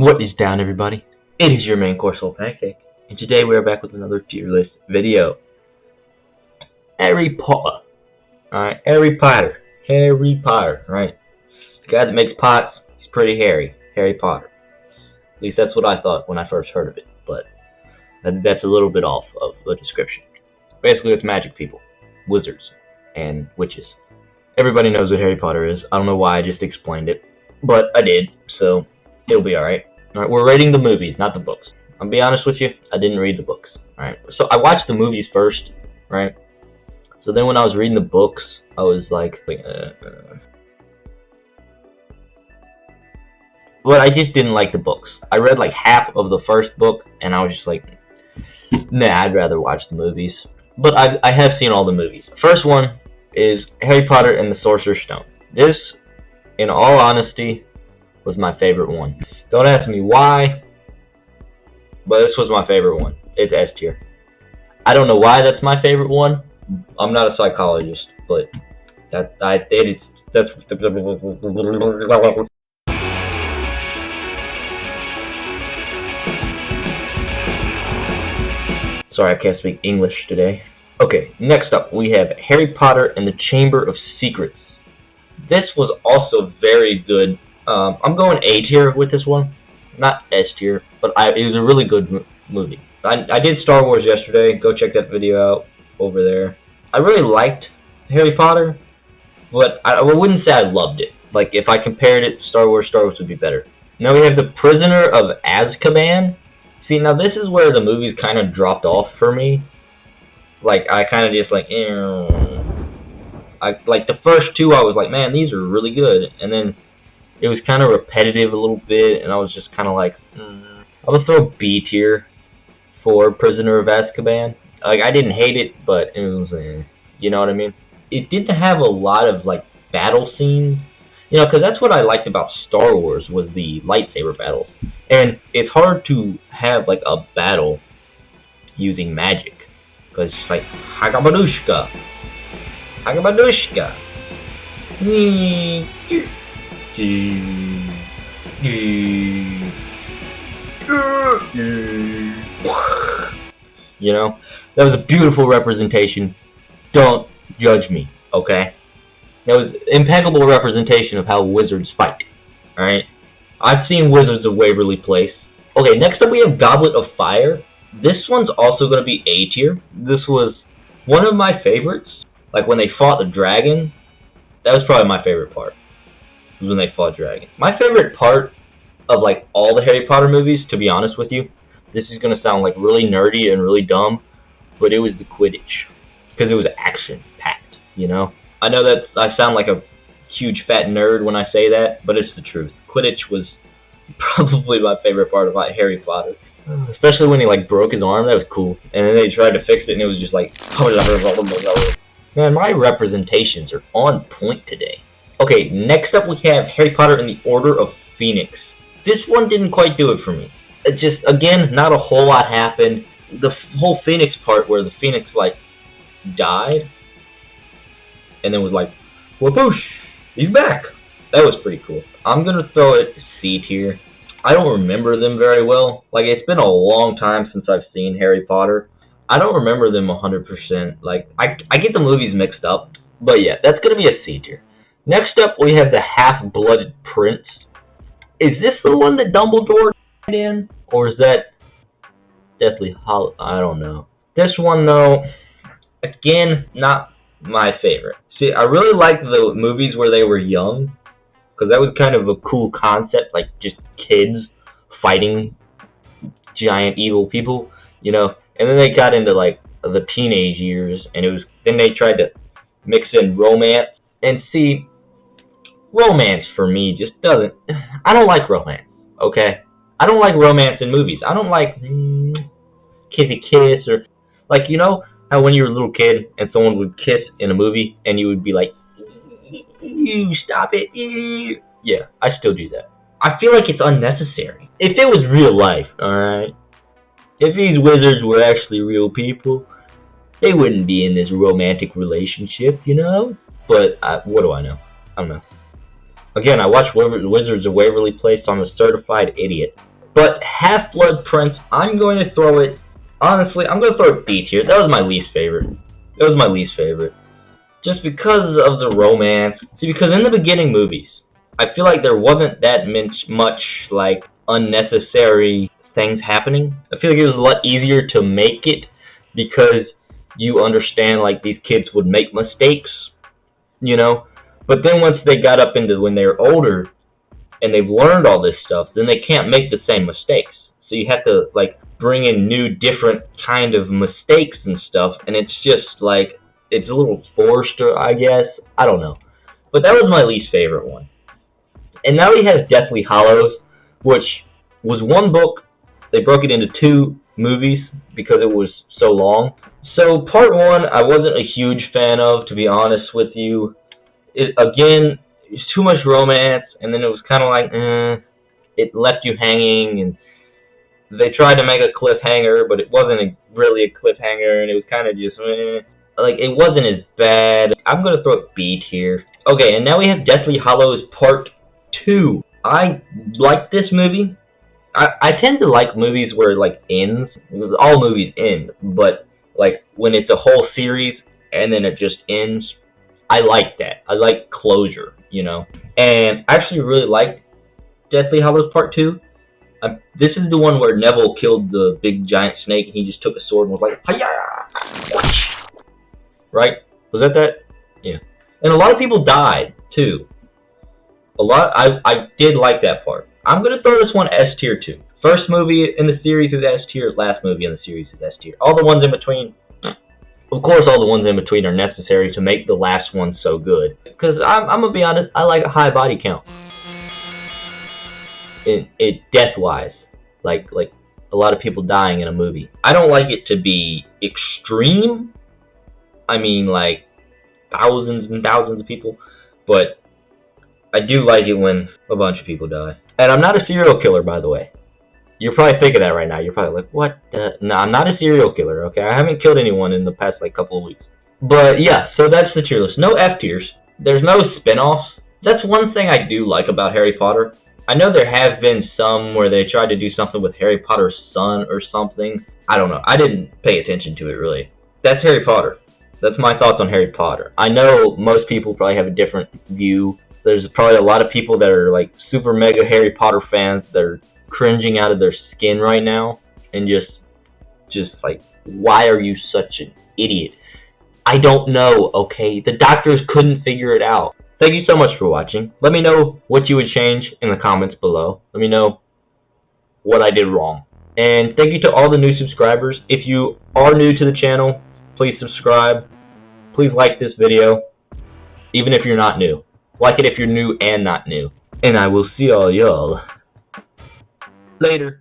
What is down, everybody? It is your main course, Soul Pancake, and today we are back with another tier list video. Harry Potter. Alright, Harry Potter. Right? The guy that makes pots, he's pretty hairy. Harry Potter. At least that's what I thought when I first heard of it, but that's a little bit off of the description. Basically, it's magic people, wizards, and witches. Everybody knows what Harry Potter is. I don't know why I just explained it, but I did, so it'll be alright. Alright, we're rating the movies, not the books. I'll be honest with you, I didn't read the books. Alright, so I watched the movies first, right? So then when I was reading the books, I was like, But I just didn't like the books. I read like half of the first book, and I was just like, nah, I'd rather watch the movies. But I have seen all the movies. First one is Harry Potter and the Sorcerer's Stone. This, in all honesty, was my favorite one. Don't ask me why, but this was my favorite one. It's S tier. I don't know why that's my favorite one. I'm not a psychologist, but that's. Sorry, I can't speak English today. Okay, next up we have Harry Potter and the Chamber of Secrets. This was also very good. I'm going A tier with this one, not S tier, but it was a really good movie. I did Star Wars yesterday. Go check that video out over there. I really liked Harry Potter, but I wouldn't say I loved it. Like, if I compared it to Star Wars would be better. Now we have the Prisoner of Azkaban. See, now this is where the movies kind of dropped off for me. Like, I kind of just like, like the first two, I was like, man, these are really good, and then it was kind of repetitive a little bit, and I was just kind of like, I would throw B tier for Prisoner of Azkaban. Like, I didn't hate it, but it was, you know what I mean? It didn't have a lot of, like, battle scenes, you know, because that's what I liked about Star Wars, was the lightsaber battles. And it's hard to have, like, a battle using magic, because it's like, Hagabadushka. Hagabadushka. You know, that was a beautiful representation. Don't judge me, okay? That was impeccable representation of how wizards fight. Alright? I've seen Wizards of Waverly Place. Okay, next up we have Goblet of Fire. This one's also going to be A tier. This was one of my favorites. Like, when they fought the dragon, that was probably my favorite part. Was when they fought dragons. My favorite part of, like, all the Harry Potter movies, to be honest with you, this is going to sound, like, really nerdy and really dumb, but it was the Quidditch. Because it was action-packed, you know? I know that I sound like a huge fat nerd when I say that, but it's the truth. Quidditch was probably my favorite part about Harry Potter. Especially when he, like, broke his arm, that was cool. And then they tried to fix it, and it was just like, man, my representations are on point today. Okay, next up we have Harry Potter and the Order of Phoenix. This one didn't quite do it for me. It just, again, not a whole lot happened. The whole Phoenix part where the Phoenix, like, died, and then was like, whoopoosh, he's back. That was pretty cool. I'm gonna throw it C tier. I don't remember them very well. Like, it's been a long time since I've seen Harry Potter. I don't remember them 100%. Like, I get the movies mixed up. But yeah, that's gonna be a C tier. Next up, we have the Half-Blooded Prince. Is this the one that Dumbledore in? Or is that Deathly Hallows? I don't know. This one, though, again, not my favorite. See, I really liked the movies where they were young, because that was kind of a cool concept, like just kids fighting giant evil people, you know. And then they got into like the teenage years, and then they tried to mix in romance. And see, romance for me just doesn't. I don't like romance. Okay, I don't like romance in movies. I don't like kissy kiss, or like, you know how when you were a little kid and someone would kiss in a movie and you would be like, you stop it. Yeah, I still do that. I feel like it's unnecessary. If it was real life, alright? If these wizards were actually real people, they wouldn't be in this romantic relationship, you know? But what do I know? I don't know. Again, I watch Wizards of Waverly Place, so I'm a certified idiot. But Half-Blood Prince, I'm going to throw it, honestly, I'm going to throw it B tier. That was my least favorite. That was my least favorite. Just because of the romance. See, because in the beginning movies, I feel like there wasn't that much, like, unnecessary things happening. I feel like it was a lot easier to make it because you understand, like, these kids would make mistakes, you know? But then once they got up into when they were older, and they've learned all this stuff, then they can't make the same mistakes. So you have to, like, bring in new, different kind of mistakes and stuff, and it's just, like, it's a little forced, I guess. I don't know. But that was my least favorite one. And now he has Deathly Hallows, which was one book. They broke it into 2 movies because it was so long. So part 1, I wasn't a huge fan of, to be honest with you. Again, it's too much romance, and then it was kind of like, it left you hanging, and they tried to make a cliffhanger, but it wasn't really a cliffhanger, and it was kind of just, like, it wasn't as bad. I'm going to throw it B tier. Okay, and now we have Deathly Hallows Part 2. I like this movie. I tend to like movies where it, like, ends. All movies end, but, like, when it's a whole series, and then it just ends, I like that. I like closure, you know. And I actually really liked Deathly Hallows Part 2. This is the one where Neville killed the big giant snake, and he just took a sword and was like, hi-ya! Right? Was that? Yeah. And a lot of people died, too. I did like that part. I'm going to throw this one S tier, too. First movie in the series is S tier, last movie in the series is S tier. All the ones in between, of course, all the ones in between are necessary to make the last one so good. Because I'm gonna be honest, I like a high body count. It death-wise, like a lot of people dying in a movie. I don't like it to be extreme. I mean, like thousands and thousands of people, but I do like it when a bunch of people die. And I'm not a serial killer, by the way. You're probably thinking that right now. You're probably like, what? No, I'm not a serial killer, okay? I haven't killed anyone in the past, like, couple of weeks. But, yeah, so that's the tier list. No F tiers. There's no spin-offs. That's one thing I do like about Harry Potter. I know there have been some where they tried to do something with Harry Potter's son or something. I don't know. I didn't pay attention to it, really. That's Harry Potter. That's my thoughts on Harry Potter. I know most people probably have a different view. There's probably a lot of people that are, like, super mega Harry Potter fans that are cringing out of their skin right now and just like, why are you such an idiot? I don't know, okay? The doctors couldn't figure it out. Thank you so much for watching. Let me know what you would change in the comments below. Let me know what I did wrong. And thank you to all the new subscribers. If you are new to the channel, please subscribe. Please like this video, even if you're not new. Like it if you're new and not new. And I will see all y'all later.